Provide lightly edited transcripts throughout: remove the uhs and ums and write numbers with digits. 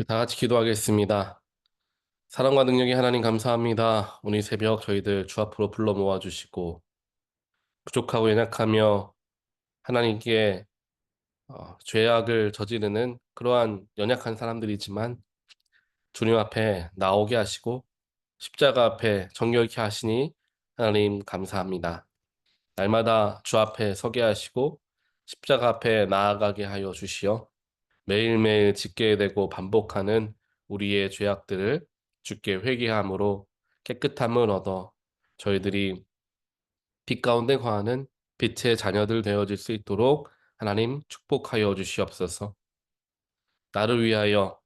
다 같이 기도하겠습니다. 사랑과 능력의 하나님 감사합니다. 오늘 이 새벽 저희들 주 앞으로 불러 모아주시고 부족하고 연약하며 하나님께 죄악을 저지르는 그러한 연약한 사람들이지만 주님 앞에 나오게 하시고 십자가 앞에 정결케 하시니 하나님 감사합니다. 날마다 주 앞에 서게 하시고 십자가 앞에 나아가게 하여 주시어 매일매일 짓게 되고 반복하는 우리의 죄악들을 주께 회개함으로 깨끗함을 얻어 저희들이 빛 가운데 거하는 빛의 자녀들 되어질 수 있도록 하나님 축복하여 주시옵소서. 나를 위하여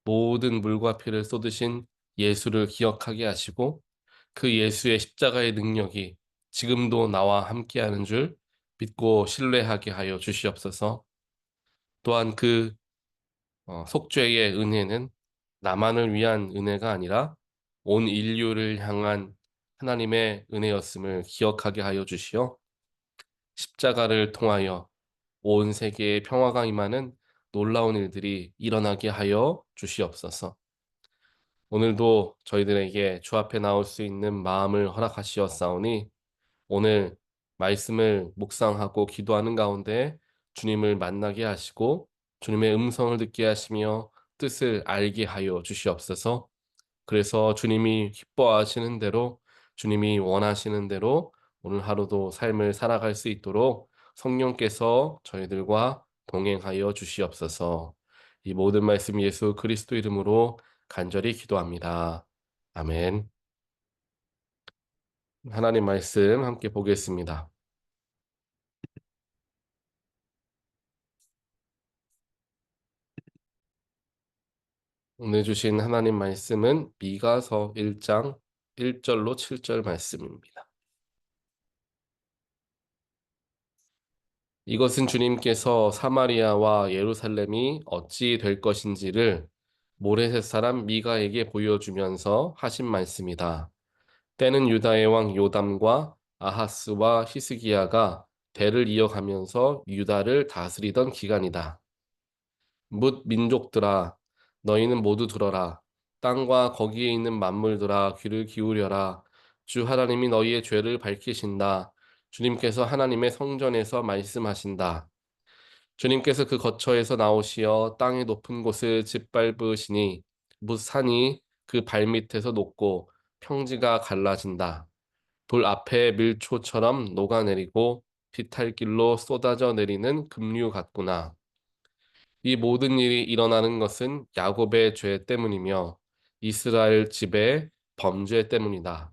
모든 물과 피를 쏟으신 예수를 기억하게 하시고 그 예수의 십자가의 능력이 지금도 나와 함께하는 줄 믿고 신뢰하게 하여 주시옵소서. 또한 그 속죄의 은혜는 나만을 위한 은혜가 아니라 온 인류를 향한 하나님의 은혜였음을 기억하게 하여 주시어 십자가를 통하여 온 세계에 평화가 임하는 놀라운 일들이 일어나게 하여 주시옵소서. 오늘도 저희들에게 주 앞에 나올 수 있는 마음을 허락하시었사오니 오늘 말씀을 묵상하고 기도하는 가운데 주님을 만나게 하시고 주님의 음성을 듣게 하시며 뜻을 알게 하여 주시옵소서. 그래서 주님이 기뻐하시는 대로 주님이 원하시는 대로 오늘 하루도 삶을 살아갈 수 있도록 성령께서 저희들과 동행하여 주시옵소서. 이 모든 말씀 예수 그리스도 이름으로 간절히 기도합니다. 아멘. 하나님 말씀 함께 보겠습니다. 오늘 주신 하나님 말씀은 미가서 1장 1절로 7절 말씀입니다. 이것은 주님께서 사마리아와 예루살렘이 어찌 될 것인지를 모레셋 사람 미가에게 보여주면서 하신 말씀이다. 때는 유다의 왕 요담과 아하스와 히스기야가 대를 이어가면서 유다를 다스리던 기간이다. 뭇 민족들아 너희는 모두 들어라. 땅과 거기에 있는 만물들아 귀를 기울여라. 주 하나님이 너희의 죄를 밝히신다. 주님께서 하나님의 성전에서 말씀하신다. 주님께서 그 거처에서 나오시어 땅의 높은 곳을 짓밟으시니 뭇 산이 그 발밑에서 녹고 평지가 갈라진다. 돌 앞에 밀초처럼 녹아내리고 비탈길로 쏟아져 내리는 급류 같구나. 이 모든 일이 일어나는 것은 야곱의 죄 때문이며 이스라엘 집의 범죄 때문이다.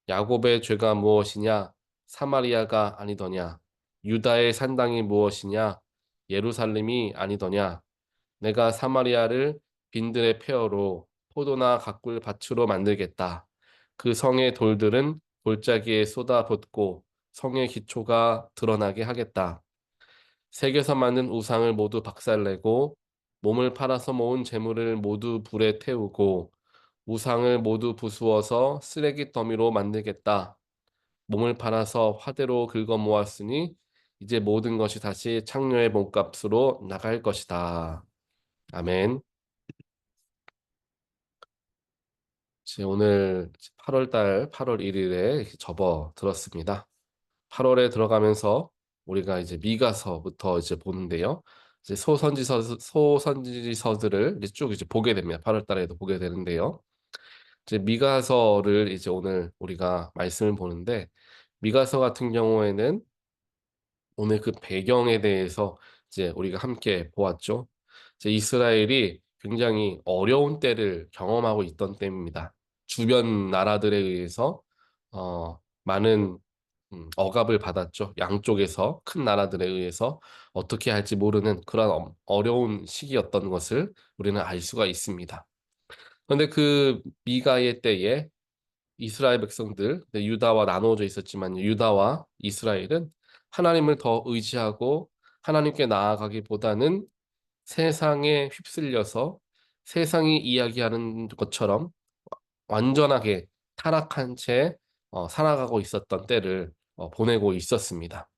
야곱의 죄가 무엇이냐? 사마리아가 아니더냐? 유다의 산당이 무엇이냐? 예루살렘이 아니더냐? 내가 사마리아를 빈들의 폐허로 포도나 가꿀 밭으로 만들겠다. 그 성의 돌들은 골짜기에 쏟아붓고 성의 기초가 드러나게 하겠다. 색에서 만든 우상을 모두 박살내고 몸을 팔아서 모은 재물을 모두 불에 태우고 우상을 모두 부수어서 쓰레기 더미로 만들겠다. 몸을 팔아서 화대로 긁어 모았으니 이제 모든 것이 다시 창녀의 몸값으로 나갈 것이다. 아멘. 오늘 8월 달 8월 1일에 접어 들었습니다. 8월에 들어가면서 우리가 이제 미가서부터 이제 보는데요. 이제 소선지서들을 이제 쭉 이제 보게 됩니다. 8월 달에도 보게 되는데요. 이제 미가서를 이제 오늘 우리가 말씀을 보는데 미가서 같은 경우에는 오늘 그 배경에 대해서 이제 우리가 함께 보았죠. 이제 이스라엘이 굉장히 어려운 때를 경험하고 있던 때입니다. 주변 나라들에 의해서 많은 억압을 받았죠. 양쪽에서 큰 나라들에 의해서 어떻게 할지 모르는 그런 어려운 시기였던 것을 우리는 알 수가 있습니다. 그런데 그 미가의 때에 이스라엘 백성들, 네, 유다와 나누어져 있었지만 유다와 이스라엘은 하나님을 더 의지하고 하나님께 나아가기보다는 세상에 휩쓸려서 세상이 이야기하는 것처럼 완전하게 타락한 채 살아가고 있었던 때를 보내고 있었습니다.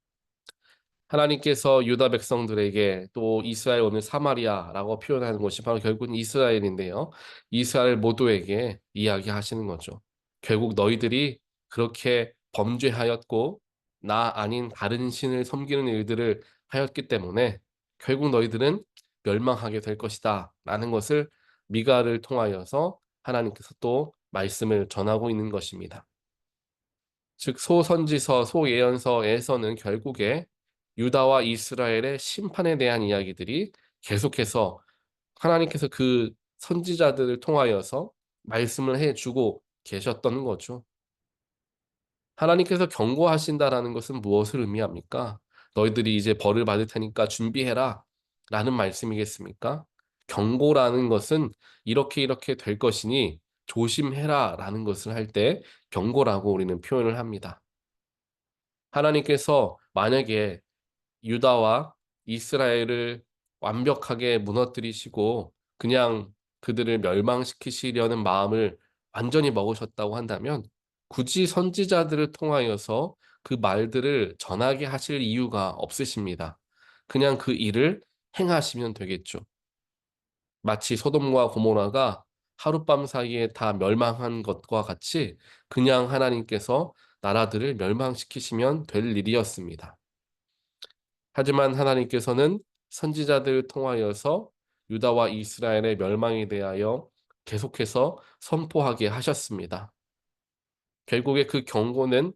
하나님께서 유다 백성들에게 또 이스라엘 오늘 사마리아라고 표현하는 것이 바로 결국은 이스라엘인데요. 이스라엘 모두에게 이야기하시는 거죠. 결국 너희들이 그렇게 범죄하였고 나 아닌 다른 신을 섬기는 일들을 하였기 때문에 결국 너희들은 멸망하게 될 것이다 라는 것을 미가를 통하여서 하나님께서 또 말씀을 전하고 있는 것입니다. 즉 소선지서, 소예언서에서는 결국에 유다와 이스라엘의 심판에 대한 이야기들이 계속해서 하나님께서 그 선지자들을 통하여서 말씀을 해주고 계셨던 거죠. 하나님께서 경고하신다라는 것은 무엇을 의미합니까? 너희들이 이제 벌을 받을 테니까 준비해라 라는 말씀이겠습니까? 경고라는 것은 이렇게 이렇게 될 것이니 조심해라 라는 것을 할 때 경고라고 우리는 표현을 합니다. 하나님께서 만약에 유다와 이스라엘을 완벽하게 무너뜨리시고 그냥 그들을 멸망시키시려는 마음을 완전히 먹으셨다고 한다면 굳이 선지자들을 통하여서 그 말들을 전하게 하실 이유가 없으십니다. 그냥 그 일을 행하시면 되겠죠. 마치 소돔과 고모라가 하룻밤 사이에 다 멸망한 것과 같이 그냥 하나님께서 나라들을 멸망시키시면 될 일이었습니다. 하지만 하나님께서는 선지자들을 통하여서 유다와 이스라엘의 멸망에 대하여 계속해서 선포하게 하셨습니다. 결국에 그 경고는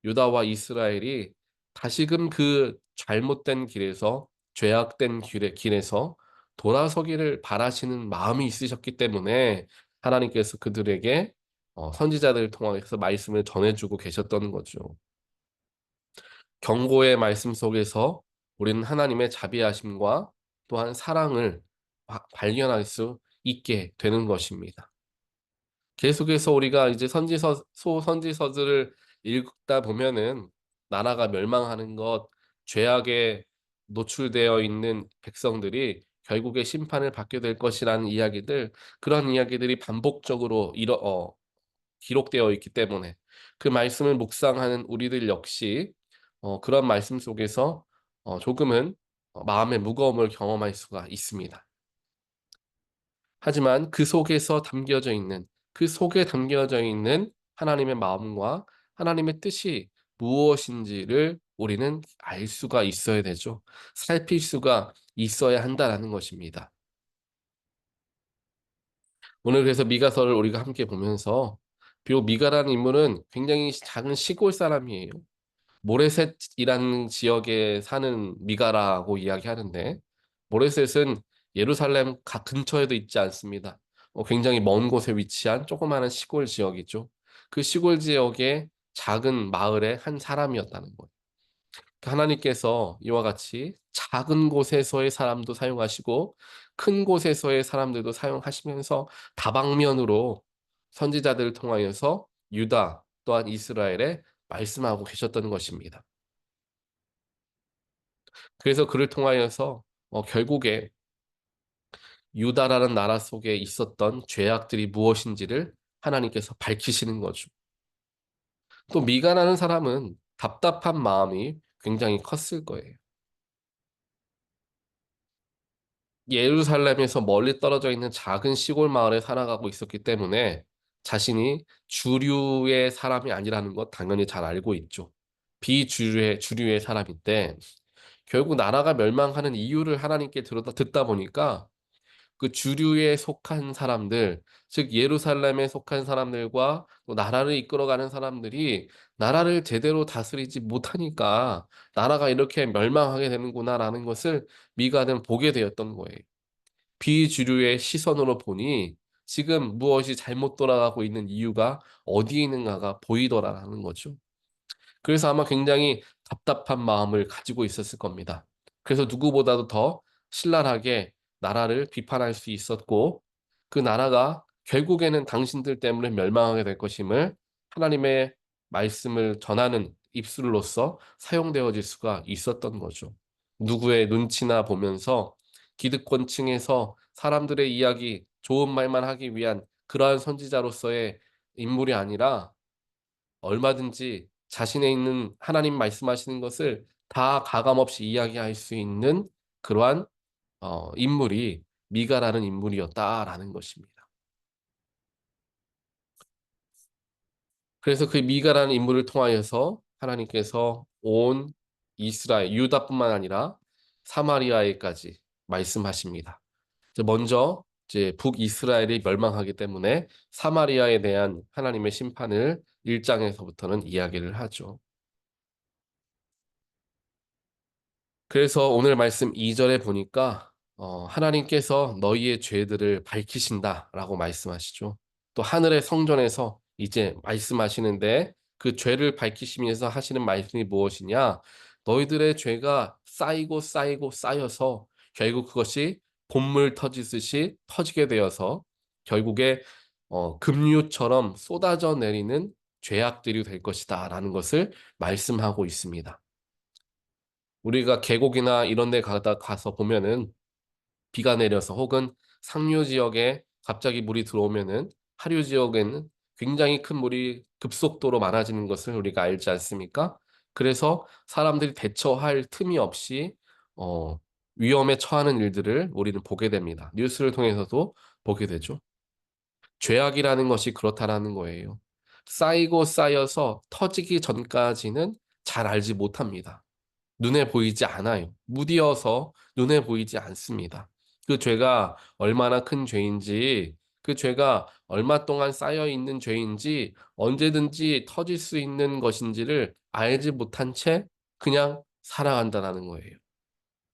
유다와 이스라엘이 다시금 그 잘못된 길에서 죄악된 길에서 돌아서기를 바라시는 마음이 있으셨기 때문에 하나님께서 그들에게 선지자들을 통해서 말씀을 전해주고 계셨던 거죠. 경고의 말씀 속에서 우리는 하나님의 자비하심과 또한 사랑을 발견할 수 있게 되는 것입니다. 계속해서 우리가 이제 소선지서들을 읽다 보면은 나라가 멸망하는 것, 죄악에 노출되어 있는 백성들이 결국에 심판을 받게 될 것이라는 이야기들, 그런 이야기들이 반복적으로 기록되어 있기 때문에 그 말씀을 묵상하는 우리들 역시 그런 말씀 속에서 조금은 마음의 무거움을 경험할 수가 있습니다. 하지만 그 속에 담겨져 있는 하나님의 마음과 하나님의 뜻이 무엇인지를 우리는 알 수가 있어야 되죠. 살필 수가 있어야 한다라는 것입니다. 오늘 그래서 미가서를 우리가 함께 보면서 비록 미가라는 인물은 굉장히 작은 시골 사람이에요. 모레셋이라는 지역에 사는 미가라고 이야기하는데 모레셋은 예루살렘 근처에도 있지 않습니다. 굉장히 먼 곳에 위치한 조그마한 시골 지역이죠. 그 시골 지역의 작은 마을의 한 사람이었다는 거예요. 하나님께서 이와 같이 작은 곳에서의 사람도 사용하시고 큰 곳에서의 사람들도 사용하시면서 다방면으로 선지자들을 통하여서 유다 또한 이스라엘에 말씀하고 계셨던 것입니다. 그래서 그를 통하여서 결국에 유다라는 나라 속에 있었던 죄악들이 무엇인지를 하나님께서 밝히시는 거죠. 또 미가라는 사람은 답답한 마음이 굉장히 컸을 거예요. 예루살렘에서 멀리 떨어져 있는 작은 시골 마을에 살아가고 있었기 때문에 자신이 주류의 사람이 아니라는 것 당연히 잘 알고 있죠. 주류의 사람인데 결국 나라가 멸망하는 이유를 하나님께 듣다 보니까 그 주류에 속한 사람들, 즉 예루살렘에 속한 사람들과 또 나라를 이끌어가는 사람들이 나라를 제대로 다스리지 못하니까 나라가 이렇게 멸망하게 되는구나라는 것을 미가는 보게 되었던 거예요. 비주류의 시선으로 보니 지금 무엇이 잘못 돌아가고 있는 이유가 어디에 있는가가 보이더라라는 거죠. 그래서 아마 굉장히 답답한 마음을 가지고 있었을 겁니다. 그래서 누구보다도 더 신랄하게 나라를 비판할 수 있었고 그 나라가 결국에는 당신들 때문에 멸망하게 될 것임을 하나님의 말씀을 전하는 입술로서 사용되어질 수가 있었던 거죠. 누구의 눈치나 보면서 기득권층에서 사람들의 이야기, 좋은 말만 하기 위한 그러한 선지자로서의 인물이 아니라 얼마든지 자신에 있는 하나님 말씀하시는 것을 다 가감없이 이야기할 수 있는 그러한 인물이 미가라는 인물이었다라는 것입니다. 그래서 그 미가라는 인물을 통하여서 하나님께서 온 이스라엘, 유다뿐만 아니라 사마리아에까지 말씀하십니다. 먼저 이제 북이스라엘이 멸망하기 때문에 사마리아에 대한 하나님의 심판을 1장에서부터는 이야기를 하죠. 그래서 오늘 말씀 2절에 보니까 하나님께서 너희의 죄들을 밝히신다라고 말씀하시죠. 또 하늘의 성전에서 이제 말씀하시는데 그 죄를 밝히시면서 하시는 말씀이 무엇이냐? 너희들의 죄가 쌓이고 쌓이고 쌓여서 결국 그것이 본물 터지듯이 터지게 되어서 결국에 급류처럼 쏟아져 내리는 죄악들이 될 것이다라는 것을 말씀하고 있습니다. 우리가 계곡이나 이런 데 가서 보면은 비가 내려서 혹은 상류 지역에 갑자기 물이 들어오면은 하류 지역에는 굉장히 큰 물이 급속도로 많아지는 것을 우리가 알지 않습니까? 그래서 사람들이 대처할 틈이 없이 어, 위험에 처하는 일들을 우리는 보게 됩니다. 뉴스를 통해서도 보게 되죠. 죄악이라는 것이 그렇다라는 거예요. 쌓이고 쌓여서 터지기 전까지는 잘 알지 못합니다. 눈에 보이지 않아요. 무디어서 눈에 보이지 않습니다. 그 죄가 얼마나 큰 죄인지, 그 죄가 얼마 동안 쌓여 있는 죄인지, 언제든지 터질 수 있는 것인지를 알지 못한 채 그냥 살아간다는 거예요.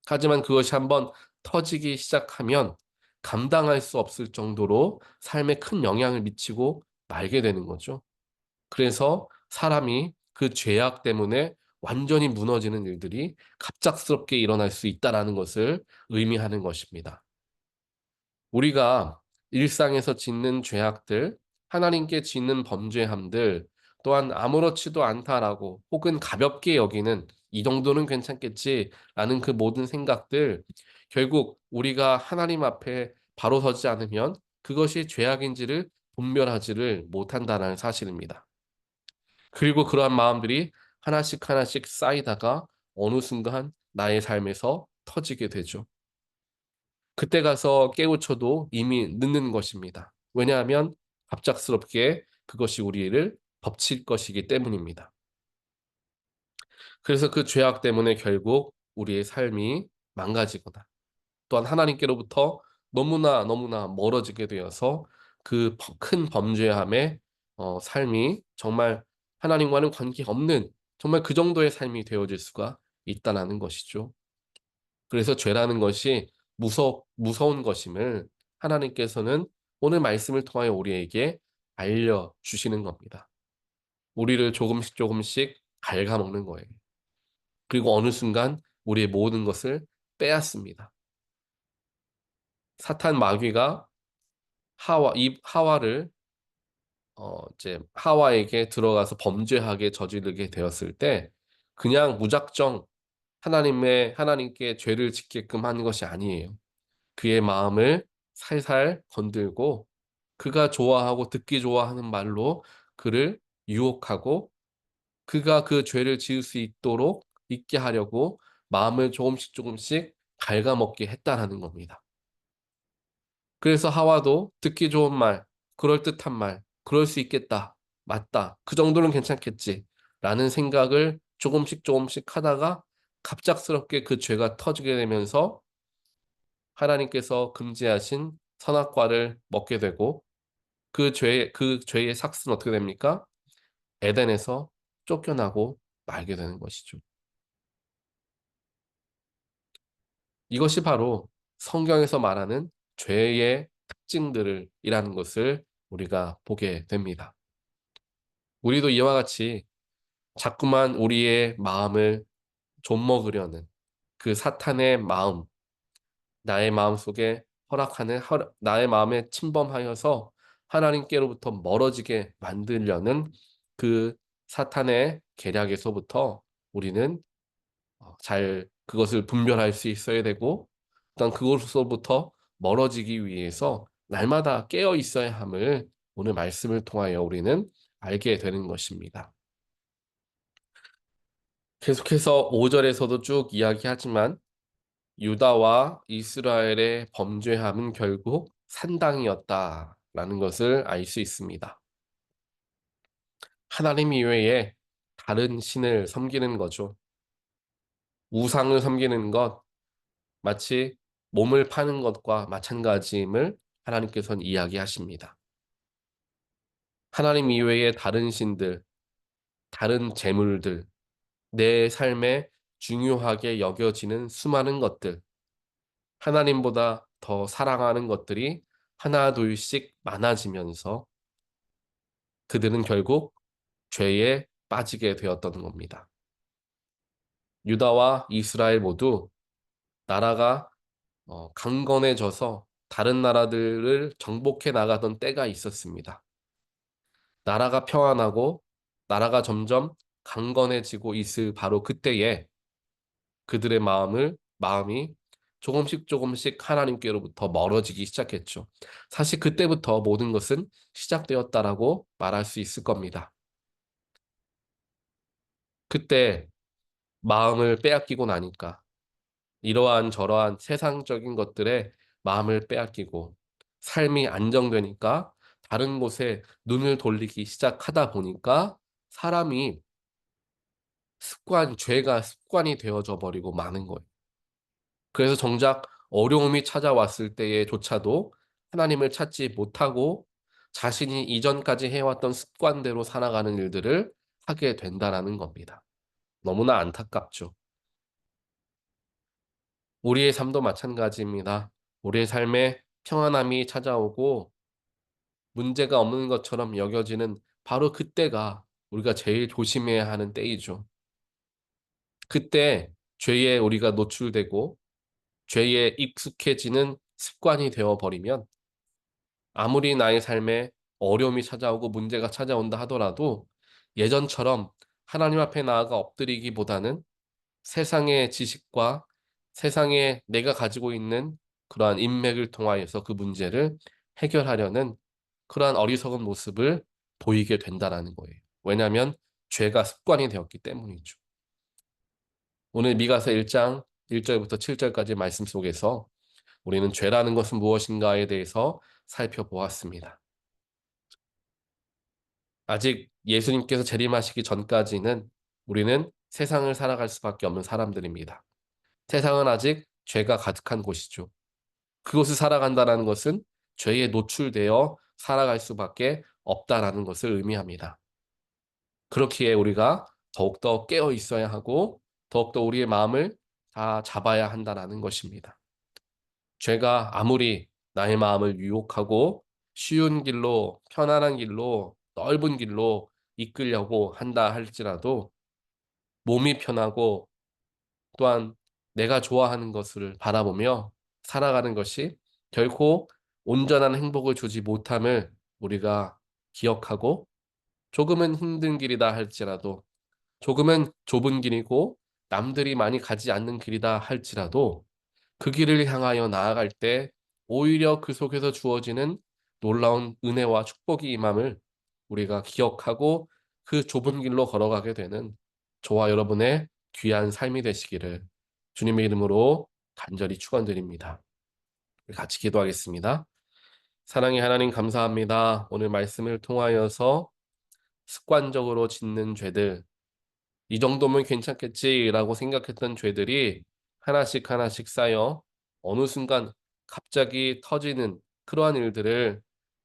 하지만 그것이 한번 터지기 시작하면 감당할 수 없을 정도로 삶에 큰 영향을 미치고 말게 되는 거죠. 그래서 사람이 그 죄악 때문에 완전히 무너지는 일들이 갑작스럽게 일어날 수 있다라는 것을 의미하는 것입니다. 우리가 일상에서 짓는 죄악들, 하나님께 짓는 범죄함들, 또한 아무렇지도 않다라고 혹은 가볍게 여기는 이 정도는 괜찮겠지라는 그 모든 생각들, 결국 우리가 하나님 앞에 바로 서지 않으면 그것이 죄악인지를 분별하지를 못한다는 사실입니다. 그리고 그러한 마음들이 하나씩 하나씩 쌓이다가 어느 순간 나의 삶에서 터지게 되죠. 그때 가서 깨우쳐도 이미 늦는 것입니다. 왜냐하면 갑작스럽게 그것이 우리를 덮칠 것이기 때문입니다. 그래서 그 죄악 때문에 결국 우리의 삶이 망가지거나 또한 하나님께로부터 너무나 너무나 멀어지게 되어서 그 큰 범죄함의 삶이 정말 하나님과는 관계없는 정말 그 정도의 삶이 되어질 수가 있다라는 것이죠. 그래서 죄라는 것이 무서운 것임을 하나님께서는 오늘 말씀을 통하여 우리에게 알려주시는 겁니다. 우리를 조금씩 조금씩 갉아먹는 거예요. 그리고 어느 순간 우리의 모든 것을 빼앗습니다. 사탄 마귀가 하와를 이제 하와에게 들어가서 범죄하게 저지르게 되었을 때 그냥 무작정 하나님께 죄를 짓게끔 하는 것이 아니에요. 그의 마음을 살살 건들고 그가 좋아하고 듣기 좋아하는 말로 그를 유혹하고 그가 그 죄를 지을 수 있게 하려고 마음을 조금씩 조금씩 갉아먹게 했다라는 겁니다. 그래서 하와도 듣기 좋은 말, 그럴듯한 말, 그럴 수 있겠다, 맞다, 그 정도는 괜찮겠지 라는 생각을 조금씩 조금씩 하다가 갑작스럽게 그 죄가 터지게 되면서 하나님께서 금지하신 선악과를 먹게 되고 그 죄의 삭스는 어떻게 됩니까? 에덴에서 쫓겨나고 말게 되는 것이죠. 이것이 바로 성경에서 말하는 죄의 특징들을 이라는 것을 우리가 보게 됩니다. 우리도 이와 같이 자꾸만 우리의 마음을 좀먹으려는 그 사탄의 마음, 나의 마음 속에 나의 마음에 침범하여서 하나님께로부터 멀어지게 만들려는 그 사탄의 계략에서부터 우리는 잘 그것을 분별할 수 있어야 되고, 일단 그것으로부터 멀어지기 위해서 날마다 깨어 있어야 함을 오늘 말씀을 통하여 우리는 알게 되는 것입니다. 계속해서 5절에서도 쭉 이야기하지만 유다와 이스라엘의 범죄함은 결국 산당이었다라는 것을 알 수 있습니다. 하나님 이외에 다른 신을 섬기는 거죠. 우상을 섬기는 것, 마치 몸을 파는 것과 마찬가지임을 하나님께서는 이야기하십니다. 하나님 이외의 다른 신들, 다른 재물들, 내 삶에 중요하게 여겨지는 수많은 것들, 하나님보다 더 사랑하는 것들이 하나둘씩 많아지면서 그들은 결국 죄에 빠지게 되었던 겁니다. 유다와 이스라엘 모두 나라가 강건해져서 다른 나라들을 정복해 나가던 때가 있었습니다. 나라가 평안하고 나라가 점점 강건해지고 있을 바로 그때에 그들의 마음이 조금씩 조금씩 하나님께로부터 멀어지기 시작했죠. 사실 그때부터 모든 것은 시작되었다라고 말할 수 있을 겁니다. 그때 마음을 빼앗기고 나니까 이러한 저러한 세상적인 것들에 마음을 빼앗기고 삶이 안정되니까 다른 곳에 눈을 돌리기 시작하다 보니까 사람이 죄가 습관이 되어져 버리고 마는 거예요. 그래서 정작 어려움이 찾아왔을 때에조차도 하나님을 찾지 못하고 자신이 이전까지 해왔던 습관대로 살아가는 일들을 하게 된다라는 겁니다. 너무나 안타깝죠. 우리의 삶도 마찬가지입니다. 우리의 삶에 평안함이 찾아오고 문제가 없는 것처럼 여겨지는 바로 그때가 우리가 제일 조심해야 하는 때이죠. 그때 죄에 우리가 노출되고 죄에 익숙해지는 습관이 되어 버리면 아무리 나의 삶에 어려움이 찾아오고 문제가 찾아온다 하더라도 예전처럼 하나님 앞에 나아가 엎드리기보다는 세상의 지식과 세상에 내가 가지고 있는 그러한 인맥을 통하여서 그 문제를 해결하려는 그러한 어리석은 모습을 보이게 된다라는 거예요. 왜냐하면 죄가 습관이 되었기 때문이죠. 오늘 미가서 1장 1절부터 7절까지 말씀 속에서 우리는 죄라는 것은 무엇인가에 대해서 살펴보았습니다. 아직 예수님께서 재림하시기 전까지는 우리는 세상을 살아갈 수밖에 없는 사람들입니다. 세상은 아직 죄가 가득한 곳이죠. 그곳을 살아간다는 것은 죄에 노출되어 살아갈 수밖에 없다라는 것을 의미합니다. 그렇기에 우리가 더욱더 깨어 있어야 하고 더욱더 우리의 마음을 다 잡아야 한다라는 것입니다. 죄가 아무리 나의 마음을 유혹하고 쉬운 길로, 편안한 길로, 넓은 길로 이끌려고 한다 할지라도 몸이 편하고 또한 내가 좋아하는 것을 바라보며 살아가는 것이 결코 온전한 행복을 주지 못함을 우리가 기억하고 조금은 힘든 길이다 할지라도 조금은 좁은 길이고 남들이 많이 가지 않는 길이다 할지라도 그 길을 향하여 나아갈 때 오히려 그 속에서 주어지는 놀라운 은혜와 축복이 임함을 우리가 기억하고 그 좁은 길로 걸어가게 되는 저와 여러분의 귀한 삶이 되시기를 주님의 이름으로 간절히 축원드립니다. 같이 기도하겠습니다. 사랑의 하나님 감사합니다. 오늘 말씀을 통하여서 습관적으로 짓는 죄들, 이 정도면 괜찮겠지라고 생각했던 죄들이 하나씩 하나씩 쌓여 어느 순간 갑자기 터지는 그러한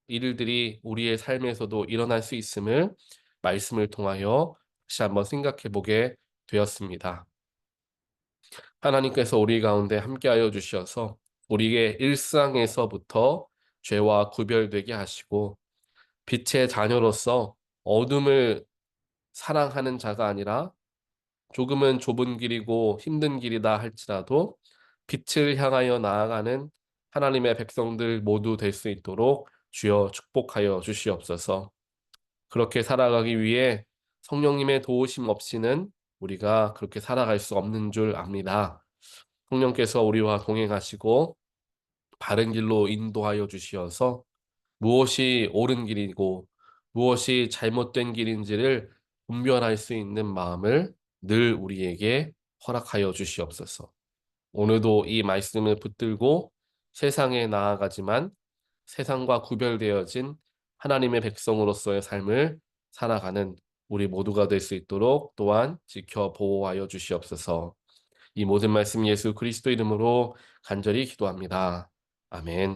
일들이 우리의 삶에서도 일어날 수 있음을 말씀을 통하여 다시 한번 생각해 보게 되었습니다. 하나님께서 우리 가운데 함께하여 주셔서 우리의 일상에서부터 죄와 구별되게 하시고 빛의 자녀로서 어둠을 사랑하는 자가 아니라 조금은 좁은 길이고 힘든 길이다 할지라도 빛을 향하여 나아가는 하나님의 백성들 모두 될 수 있도록 주여 축복하여 주시옵소서. 그렇게 살아가기 위해 성령님의 도우심 없이는 우리가 그렇게 살아갈 수 없는 줄 압니다. 성령께서 우리와 동행하시고 바른 길로 인도하여 주시어서 무엇이 옳은 길이고 무엇이 잘못된 길인지를 분별할 수 있는 마음을 늘 우리에게 허락하여 주시옵소서. 오늘도 이 말씀을 붙들고 세상에 나아가지만 세상과 구별되어진 하나님의 백성으로서의 삶을 살아가는 우리 모두가 될 수 있도록 또한 지켜 보호하여 주시옵소서. 이 모든 말씀 예수 그리스도 이름으로 간절히 기도합니다. 아멘.